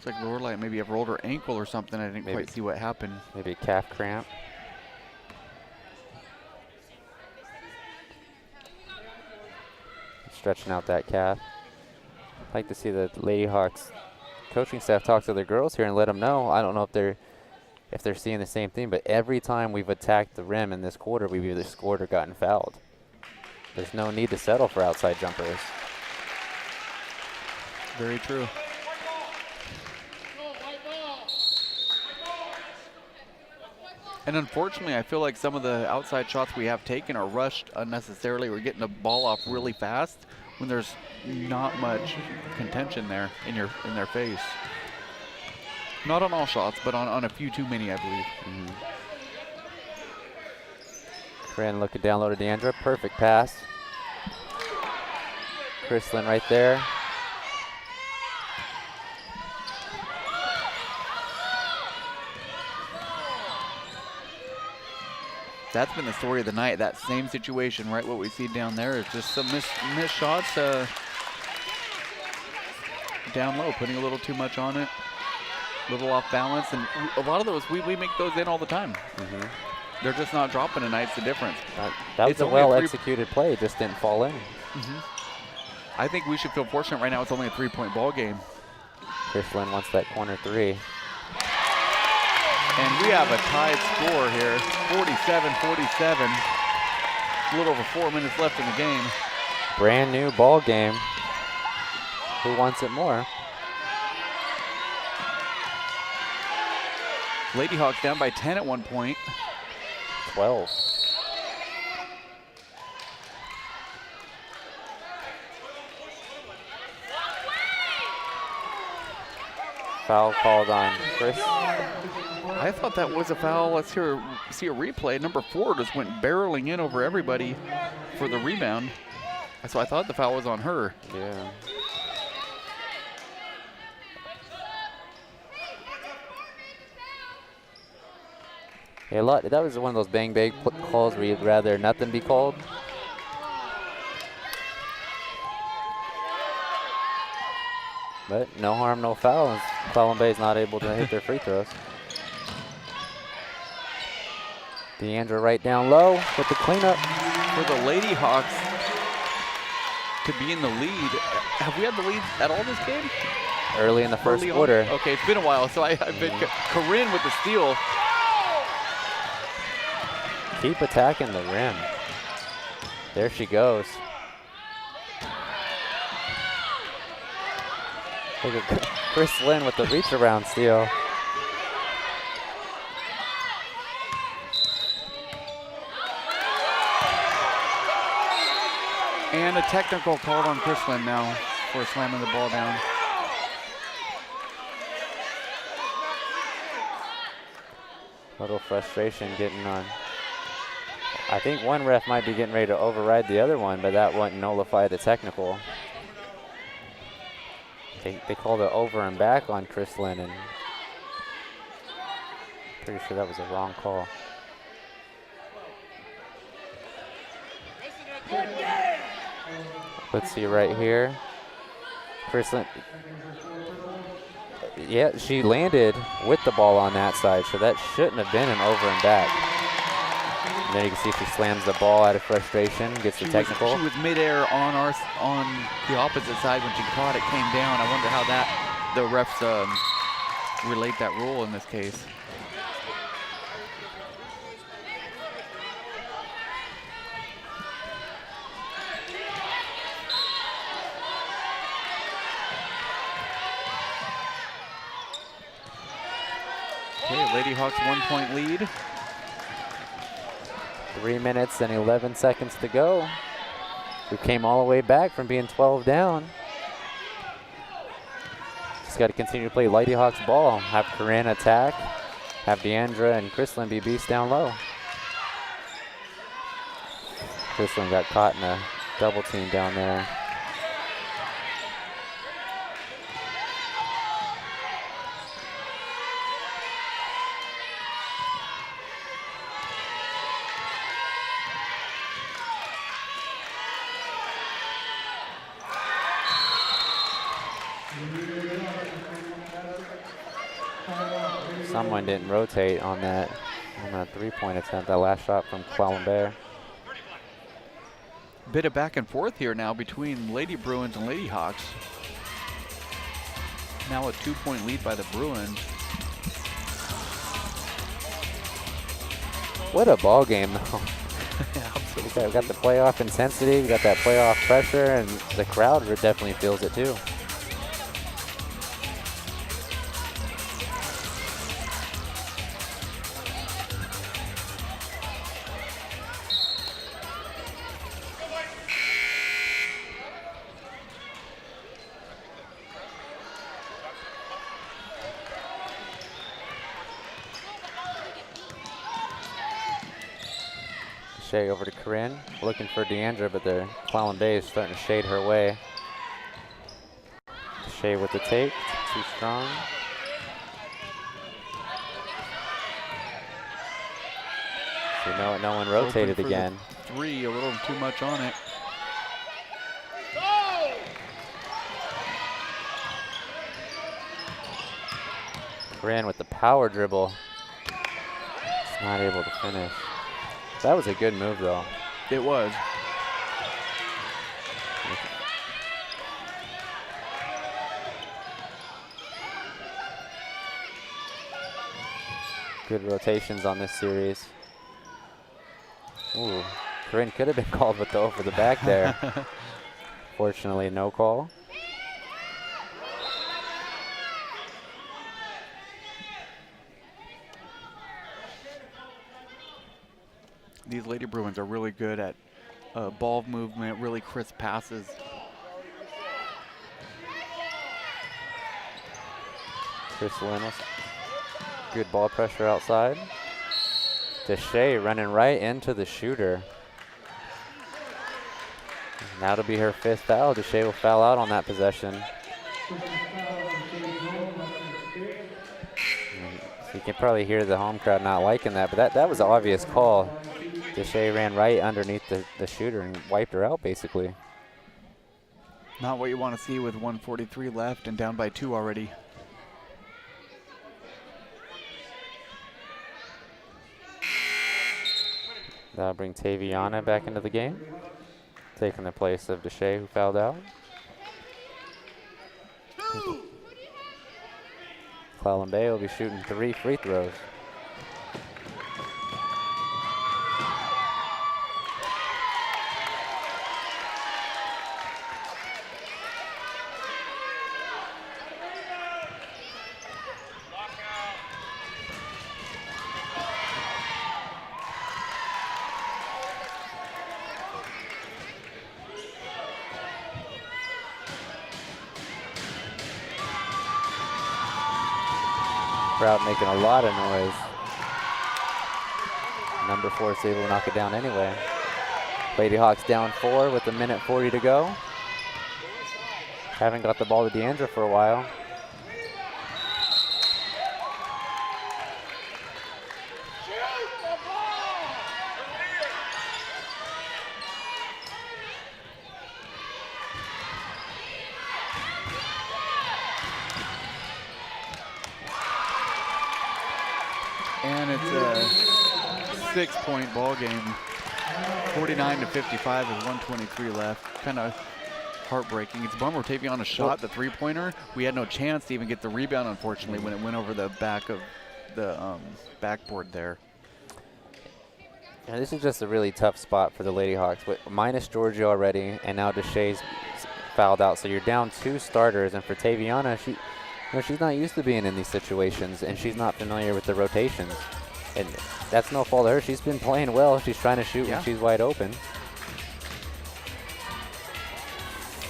Looks like Lorelei maybe have rolled her ankle or something. I didn't quite see what happened. Maybe a calf cramp. Stretching out that calf. I'd like to see the Lady Hawks coaching staff talk to their girls here and let them know. I don't know if they're seeing the same thing, but every time we've attacked the rim in this quarter, we've either scored or gotten fouled. There's no need to settle for outside jumpers. Very true. And unfortunately, I feel like some of the outside shots we have taken are rushed unnecessarily. We're getting the ball off really fast when there's not much contention there in their face. Not on all shots, but on a few too many, I believe. Corinne looking down low to Deandra. Perfect pass. Chrislyn right there. That's been the story of the night. That same situation, right? What we see down there is just some missed shots down low, putting a little too much on it, a little off balance, and a lot of those we make those in all the time. They're just not dropping tonight. It's the difference. That was a well-executed play. It just didn't fall in. I think we should feel fortunate right now. It's only a 3-point ball game. Chrislyn wants that corner three. And we have a tied score here, 47-47. A little over 4 minutes left in the game. Brand new ball game. Who wants it more? Lady Hawks down by 10 at one point. 12. Foul called on Chris. I thought that was a foul. Let's see a replay. Number 4 just went barreling in over everybody for the rebound. So I thought the foul was on her. Yeah. Yeah, that was one of those bang bang calls where you'd rather nothing be called. But no harm, no foul. Clallam Bay's not able to hit their free throws. Deandra right down low with the cleanup. For the Lady Hawks to be in the lead. Have we had the lead at all this game? Early in the first quarter. Okay, it's been a while, so I've been Corinne with the steal. Keep attacking the rim. There she goes. Look at Chris Lynn with the reach around steal. And a technical called on Chris Lynn now for slamming the ball down. A little frustration getting on. I think one ref might be getting ready to override the other one, but that wouldn't nullify the technical. They called it over and back on Chris Lynn, and pretty sure that was a wrong call. Let's see right here. Chris Lynn. Yeah, she landed with the ball on that side, so that shouldn't have been an over and back. And then you can see she slams the ball out of frustration, gets the technical. She was midair on the opposite side when she caught it, came down. I wonder how the refs relate that rule in this case. Okay, Lady Hawks 1-point lead. 3 minutes and 11 seconds to go. We came all the way back from being 12 down. Just got to continue to play Lady Hawks ball. Have Corinne attack. Have Deandra and Chrislyn be beasts down low. Chrislyn got caught in a double team down there. Someone didn't rotate on that three-point attempt, that last shot from Clallam. Bit of back and forth here now between Lady Bruins and Lady Hawks. Now a 2-point lead by the Bruins. What a ball game, though. Yeah, absolutely. We got the playoff intensity, we got that playoff pressure, and the crowd definitely feels it too. Over to Corinne, looking for Deandra, but the Clallam Bay is starting to shade her way. Shea with the take, too strong. So no one rotated again. Three, a little too much on it. Corinne with the power dribble. Just not able to finish. That was a good move, though. It was. Good rotations on this series. Ooh, Corinne could have been called with the over the back there. Fortunately, no call. These Lady Bruins are really good at ball movement, really crisp passes. Chris Lynn, good ball pressure outside. Deshay running right into the shooter. And that'll be her 5th foul. Deshay will foul out on that possession. You can probably hear the home crowd not liking that, but that was an obvious call. Deshay ran right underneath the shooter and wiped her out, basically. Not what you want to see with 1:43 left and down by 2 already. That'll bring Taviana back into the game, taking the place of Deshay, who fouled out. Clallam Bay will be shooting 3 free throws. Crowd making a lot of noise. Number 4 is able to knock it down anyway. Lady Hawks down 4 with 1:40 to go. Haven't got the ball to Deandra for a while. And it's a 6-point ball game. 49-55 with 1:23 left. Kind of heartbreaking. It's a bummer. Taviana shot the three-pointer. We had no chance to even get the rebound, unfortunately, when it went over the back of the backboard there. Yeah, this is just a really tough spot for the Lady Hawks. With minus Georgia already, and now Deshay's fouled out. So you're down 2 starters, and for Taviana, she's not used to being in these situations, and she's not familiar with the rotations. And that's no fault of her. She's been playing well. She's trying to shoot when she's wide open.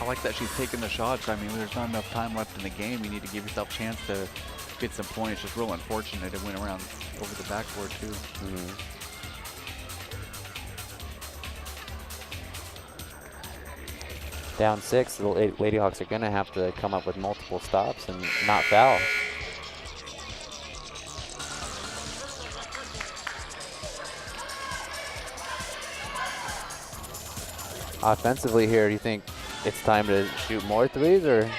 I like that she's taking the shots. I mean, there's not enough time left in the game. You need to give yourself a chance to get some points. Just real unfortunate it went around over the backboard, too. Down 6, the Lady Hawks are going to have to come up with multiple stops and not foul. Offensively here, do you think it's time to shoot more threes, or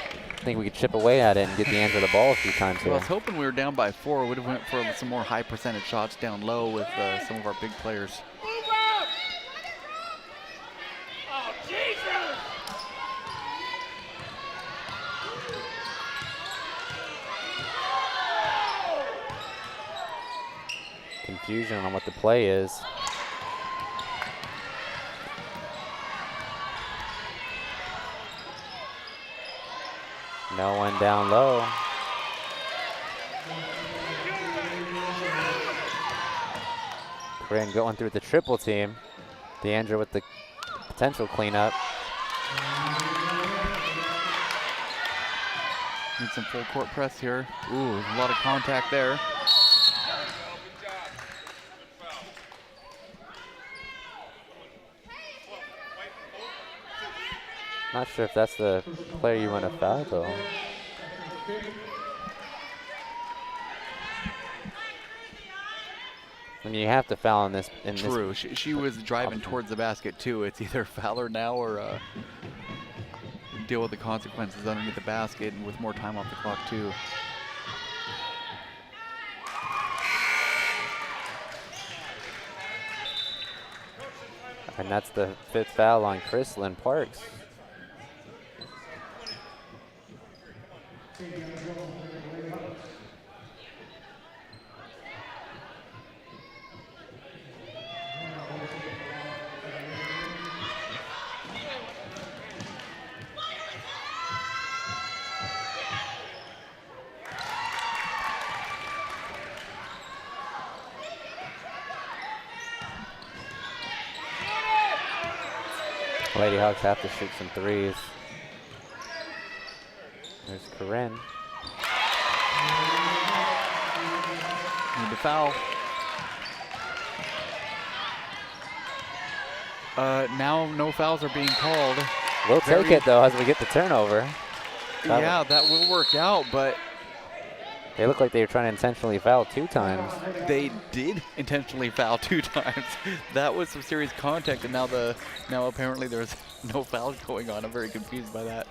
think we could chip away at it and get Deandra the ball a few times here? Well, I was hoping we were down by 4. Would have went for some more high percentage shots down low with some of our big players. Move up! Oh, Jesus! Confusion on what the play is. No one down low. Corinne going through the triple team. Deandra with the potential cleanup. Need some full court press here. Ooh, a lot of contact there. Not sure if that's the player you want to foul, though. I mean, you have to foul in this. True. She was driving towards the basket, too. It's either foul her now or deal with the consequences underneath the basket and with more time off the clock, too. And that's the 5th foul on Chrislyn Parks. Lady Hawks have to shoot some threes. There's Corinne. Need to foul. Now no fouls are being called. We'll take it, though, as we get the turnover. Yeah, that will work out, but they look like they were trying to intentionally foul 2 times. they did intentionally foul 2 times. That was some serious contact, and now apparently there's no fouls going on. I'm very confused by that.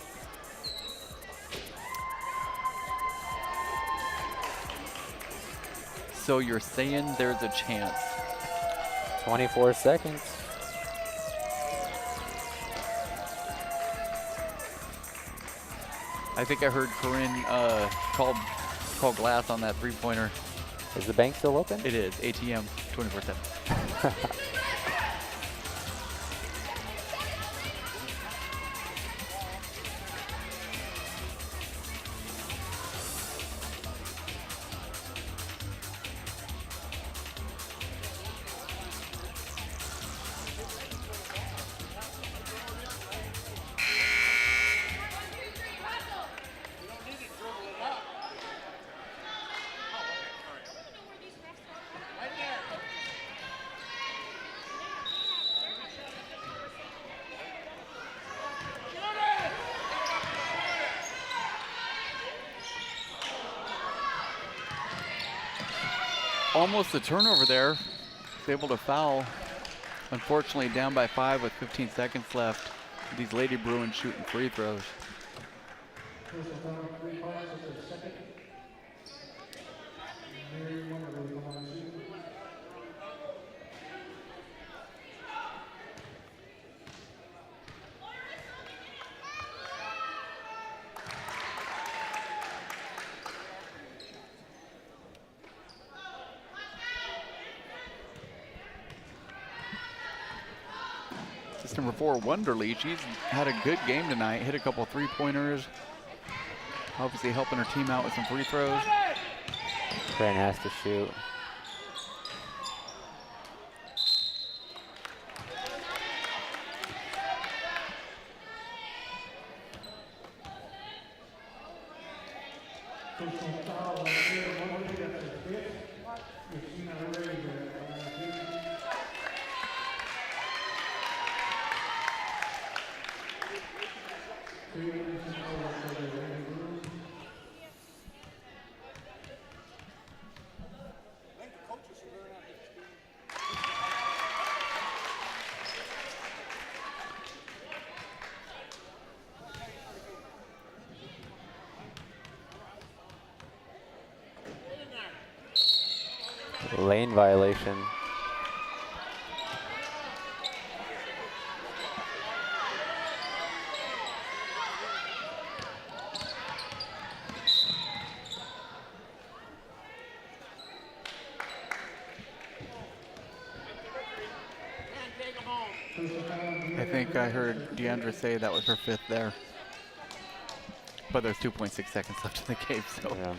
So you're saying there's a chance? 24 seconds. I think I heard Corinne call glass on that three-pointer. Is the bank still open? It is. ATM 24/7. almost a turnover there. Was able to foul. Unfortunately, down by 5 with 15 seconds left. These Lady Bruins shooting free throws. This number 4, Wonderly. She's had a good game tonight. Hit a couple three-pointers. Obviously helping her team out with some free throws. Crane has to shoot. Lane violation. I think I heard Deandra say that was her 5th there. But there's 2.6 seconds left in the game, so. Yeah.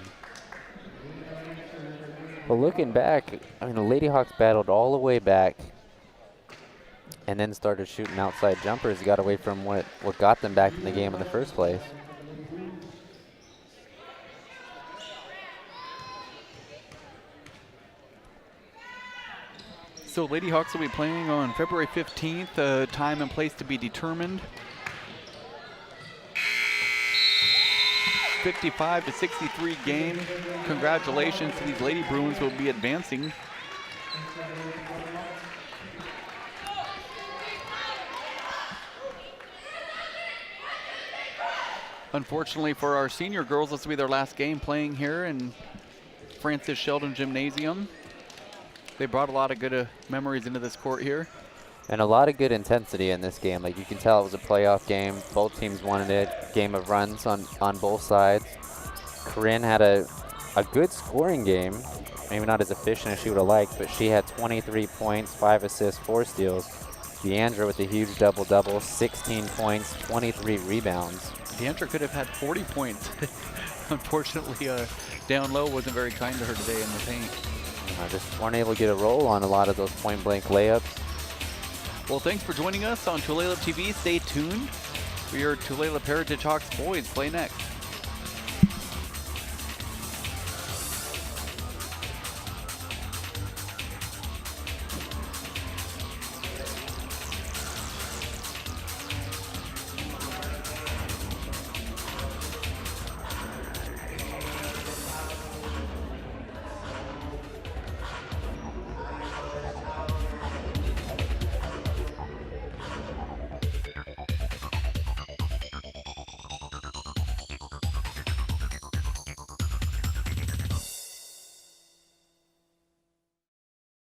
Well, looking back, I mean, the Lady Hawks battled all the way back and then started shooting outside jumpers, got away from what got them back in the game in the first place. So Lady Hawks will be playing on February 15th, time and place to be determined. 55-63 game. Congratulations to these Lady Bruins who will be advancing. Unfortunately for our senior girls, this will be their last game playing here in Francis Sheldon Gymnasium. They brought a lot of good memories into this court here. And a lot of good intensity in this game. Like, you can tell it was a playoff game. Both teams wanted it. Game of runs on both sides. Corinne had a good scoring game. Maybe not as efficient as she would have liked, but she had 23 points, 5 assists, 4 steals. Deandra with a huge double-double, 16 points, 23 rebounds. Deandra could have had 40 points. Unfortunately, down low wasn't very kind to her today in the paint. Just weren't able to get a roll on a lot of those point-blank layups. Well, thanks for joining us on Tulalip TV. Stay tuned for your Tulalip Heritage Hawks boys play next.